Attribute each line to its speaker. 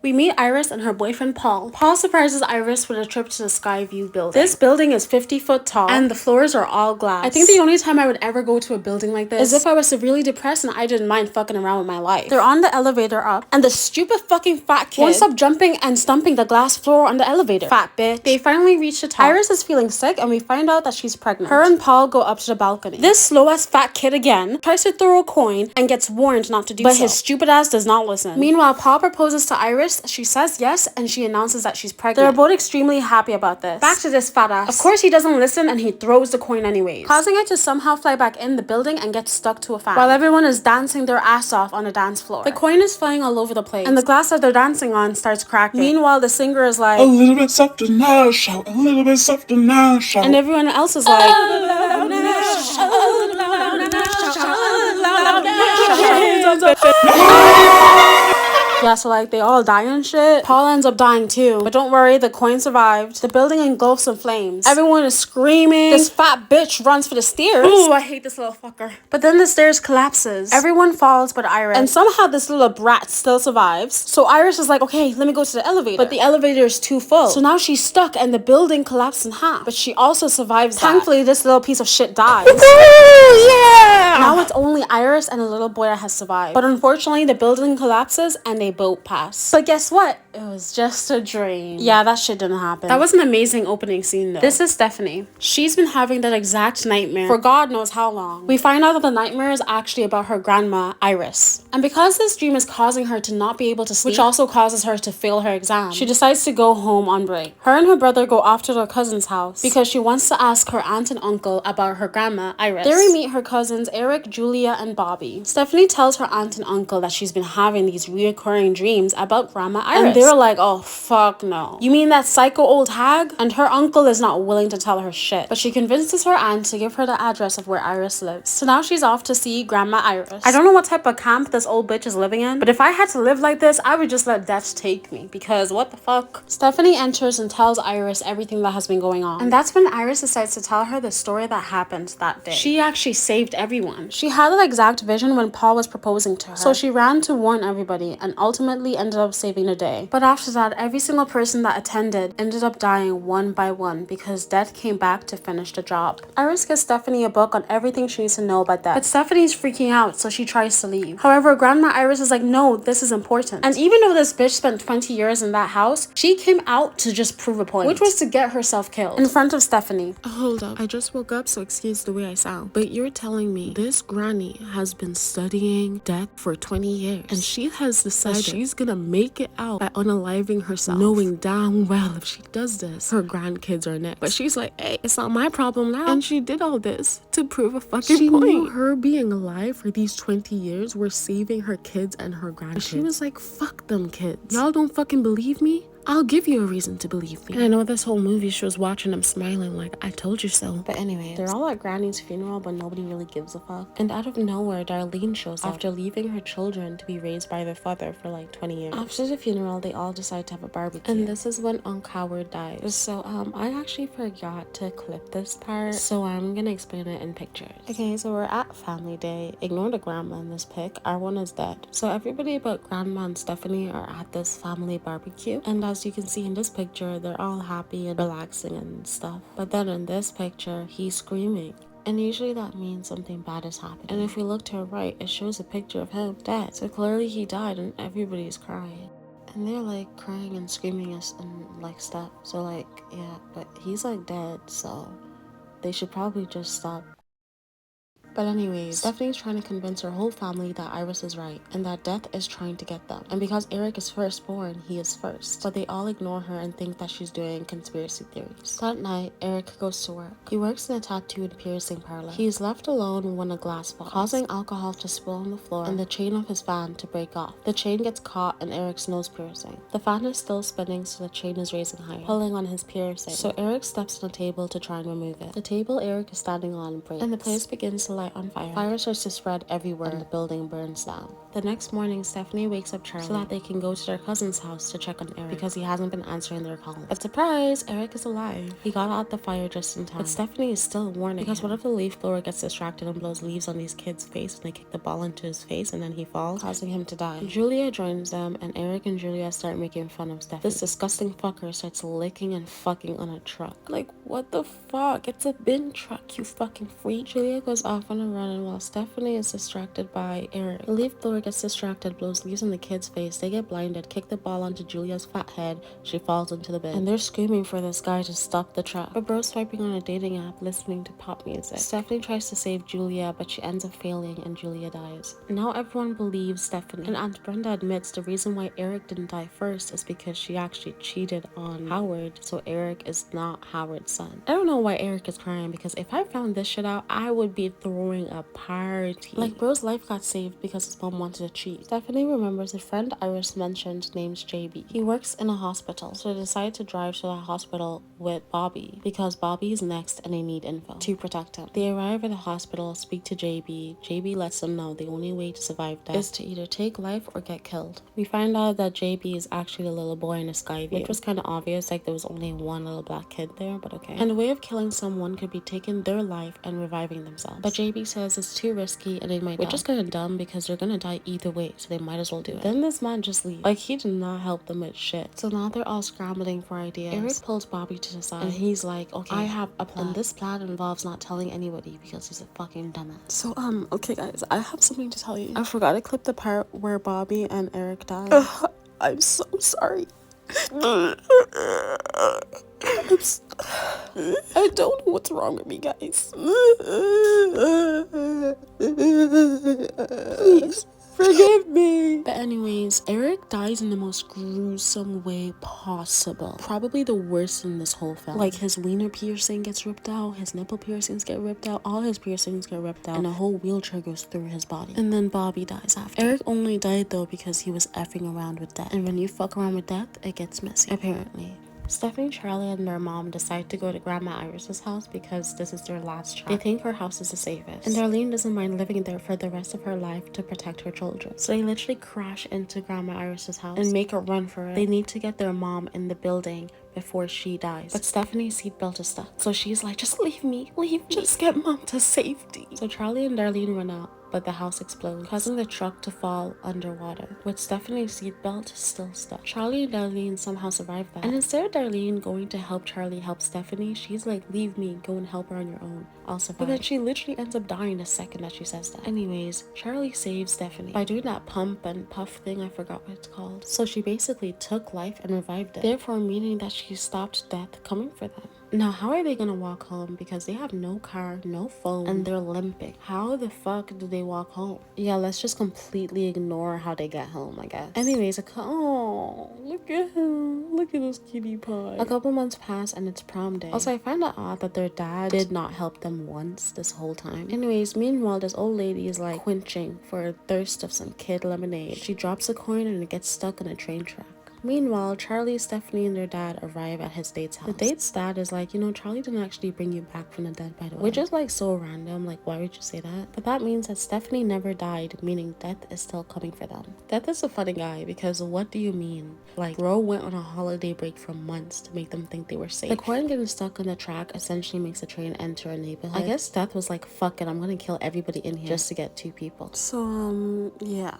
Speaker 1: we meet Iris and her boyfriend Paul. Paul surprises Iris with a trip to the Skyview building. This building is 50 foot tall and the floors are all glass. I think the only time I would ever go to a building like this is if I was severely depressed and I didn't mind fucking around with my life. They're on the elevator up and the stupid fucking fat kid won't stop jumping and stumping the glass floor on the elevator. Fat bitch. They finally reach the top. Iris is feeling sick and we find out that she's pregnant. Her and Paul go up to the balcony. This slow ass fat kid again tries to throw a coin and gets warned not to do so. But his stupid ass does not listen. Meanwhile, Paul proposes to Iris. She says yes and she announces that she's pregnant. They're both extremely happy about this. Back to this fat ass. Of course he doesn't listen and he throws the coin anyways, causing it to somehow fly back in the building and get stuck to a fan while everyone is dancing their ass off on the dance floor. The coin is flying all over the place and the glass that they're dancing on starts cracking. Meanwhile, the singer is like, a little bit softer now, shout, a little bit softer now, shout. And everyone else is like, yeah, so like they all die and shit. Paul ends up dying too. But don't worry, the coin survived. The building engulfs in flames. Everyone is screaming. This fat bitch runs for the stairs. Ooh, I hate this little fucker. But then the stairs collapses. Everyone falls but Iris. And somehow this little brat still survives. So Iris is like, okay, let me go to the elevator. But the elevator is too full. So now she's stuck and the building collapsed in half. But she also survives that. Thankfully, this little piece of shit dies. Yeah! Now it's only Iris and a little boy that has survived. But unfortunately, the building collapses and they boat pass. But guess what? It was just a dream. Yeah, that shit didn't happen. That was an amazing opening scene though. This is Stephanie. She's been having that exact nightmare for God knows how long. We find out that the nightmare is actually about her grandma, Iris. And because this dream is causing her to not be able to sleep, which also causes her to fail her exam, she decides to go home on break. Her and her brother go off to their cousin's house because she wants to ask her aunt and uncle about her grandma, Iris. There we meet her cousins, Eric, Julia, and Bobby. Stephanie tells her aunt and uncle that she's been having these reoccurring dreams about Grandma Iris. And they're like, oh fuck no. You mean that psycho old hag? And her uncle is not willing to tell her shit. But she convinces her aunt to give her the address of where Iris lives. So now she's off to see Grandma Iris. I don't know what type of camp this old bitch is living in, but if I had to live like this, I would just let death take me. Because what the fuck? Stephanie enters and tells Iris everything that has been going on. And that's when Iris decides to tell her the story that happened that day. She actually saved everyone. She had that exact vision when Paul was proposing to her. So she ran to warn everybody and ultimately ended up saving the day. But after that, every single person that attended ended up dying one by one because death came back to finish the job. Iris gives Stephanie a book on everything she needs to know about death. But Stephanie's freaking out, so she tries to leave. However, Grandma Iris is like, no, this is important. And even though this bitch spent 20 years in that house, she came out to just prove a point, which was to get herself killed in front of Stephanie.
Speaker 2: Hold up, I just woke up, so excuse the way I sound. But you're telling me this granny has been studying death for 20 years and she has decided she's gonna make it out by unaliving herself, knowing damn well if she does this, her grandkids are next. But she's like, hey, it's not my problem now. And she did all this to prove a fucking point. Knew her being alive for these 20 years were saving her kids and her grandkids. She was like, fuck them kids. Y'all don't fucking believe me? I'll give you a reason to believe me. And I know this whole movie she was watching them smiling like, I told you so. But anyways, they're all at Granny's funeral, but nobody really gives a fuck. And out of nowhere, Darlene shows up after leaving her children to be raised by their father for like 20 years. After the funeral, they all decide to have a barbecue. And this is when Unc Howard dies. So I actually forgot to clip this part, so I'm gonna explain it in pictures. Okay, so we're at family day. Ignore the grandma in this pic. Our one is dead. So everybody but Grandma and Stephanie are at this family barbecue. And as you can see in this picture, they're all happy and relaxing and stuff. But then in this picture, he's screaming. And usually that means something bad has happened. And if we look to her right, it shows a picture of him dead. So clearly he died and everybody's crying. And they're like crying and screaming and like stuff. So like, yeah, but he's like dead, so they should probably just stop. But anyways, Stephanie's trying to convince her whole family that Iris is right and that death is trying to get them. And because Eric is firstborn, he is first. But they all ignore her and think that she's doing conspiracy theories. That night, Eric goes to work. He works in a tattoo and piercing parlor. He is left alone when a glass falls, causing alcohol to spill on the floor and the chain of his fan to break off. The chain gets caught in Eric's nose piercing. The fan is still spinning, so the chain is raising higher, pulling on his piercing. So Eric steps on a table to try and remove it. The table Eric is standing on breaks, and the place begins to light light on fire. Fire starts to spread everywhere and the building burns down. The next morning, Stephanie wakes up Charlie so that they can go to their cousin's house to check on Eric because he hasn't been answering their calls. But surprise, Eric is alive. He got out the fire just in time. But Stephanie is still warning because what if the leaf blower gets distracted and blows leaves on these kids' face and they kick the ball into his face and then he falls, causing him to die. Julia joins them and Eric and Julia start making fun of Stephanie. This disgusting fucker starts licking and fucking on a truck. Like, what the fuck? It's a bin truck, you fucking freak. Julia goes off on a run and while Stephanie is distracted by Eric, the leaf blower gets distracted, blows leaves in the kid's face, they get blinded, kick the ball onto Julia's fat head, she falls into the bin. And they're screaming for this guy to stop the truck. But bro's swiping on a dating app, listening to pop music. Stephanie tries to save Julia, but she ends up failing and Julia dies. Now everyone believes Stephanie. And Aunt Brenda admits the reason why Eric didn't die first is because she actually cheated on Howard, so Eric is not Howard's son. I don't know why Eric is crying because if I found this shit out, I would be throwing a party. Like, bro's life got saved because his mom wanted to cheat. Stephanie remembers a friend Iris mentioned named JB. He works in a hospital, so they decide to drive to the hospital with Bobby because Bobby's next and they need info to protect him. They arrive at the hospital, speak to JB. JB lets them know the only way to survive death is to either take life or get killed. We find out that JB is actually the little boy in a sky view, which was kind of obvious, like there was only one little black kid there, but okay. And the way of killing someone could be taking their life and reviving themselves. But JB says it's too risky and they might die. Which is kind of dumb because they're gonna die either way, so they might as well do it. Then this man just leaves. Like, he did not help them with shit. So now they're all scrambling for ideas. Eric pulls Bobby to the side and he's like, okay, I have a plan. And this plan involves not telling anybody because he's a fucking dumbass. So, okay guys, I have something to tell you. I forgot to clip the part where Bobby and Eric died. I'm so sorry. I don't know what's wrong with me, guys. Please forgive me. But anyways, Eric dies in the most gruesome way possible. Probably the worst in this whole film. Like, his wiener piercing gets ripped out, his nipple piercings get ripped out, all his piercings get ripped out, and a whole wheelchair goes through his body. And then Bobby dies after. Eric only died though because he was effing around with death. And when you fuck around with death, it gets messy, apparently. Stephanie, Charlie, and their mom decide to go to Grandma Iris's house because this is their last child. They think her house is the safest. And Darlene doesn't mind living there for the rest of her life to protect her children. So they literally crash into Grandma Iris's house and make a run for it. They need to get their mom in the building before she dies. But Stephanie's seatbelt is stuck. So she's like, just leave me. Just get mom to safety. So Charlie and Darlene run out, but the house explodes, causing the truck to fall underwater, with Stephanie's seatbelt still stuck. Charlie and Darlene somehow survive that. And instead of Darlene going to help Charlie help Stephanie, she's like, leave me, go and help her on your own. I'll survive. But then she literally ends up dying the second that she says that. Anyways, Charlie saves Stephanie by doing that pump and puff thing, I forgot what it's called. So she basically took life and revived it, therefore meaning that she stopped death coming for them. Now, how are they gonna walk home? Because they have no car, no phone, and they're limping. How the fuck do they walk home? Yeah, let's just completely ignore how they get home, I guess. Anyways, oh, look at him. Look at this kitty pie. A couple months pass and it's prom day. Also, I find it odd that their dad did not help them once this whole time. Anyways, meanwhile, this old lady is like quenching for a thirst of some kid lemonade. She drops a coin and it gets stuck on a train track. Meanwhile, Charlie, Stephanie, and their dad arrive at his date's house. The date's dad is like, you know, Charlie didn't actually bring you back from the dead, by the way. Which is like so random, like why would you say that? But that means that Stephanie never died, meaning death is still coming for them. Death is a funny guy because what do you mean? Like, bro went on a holiday break for months to make them think they were safe. The coin getting stuck on the track essentially makes the train enter a neighborhood. I guess Death was like, fuck it, I'm gonna kill everybody in here just to get 2 people. So, yeah.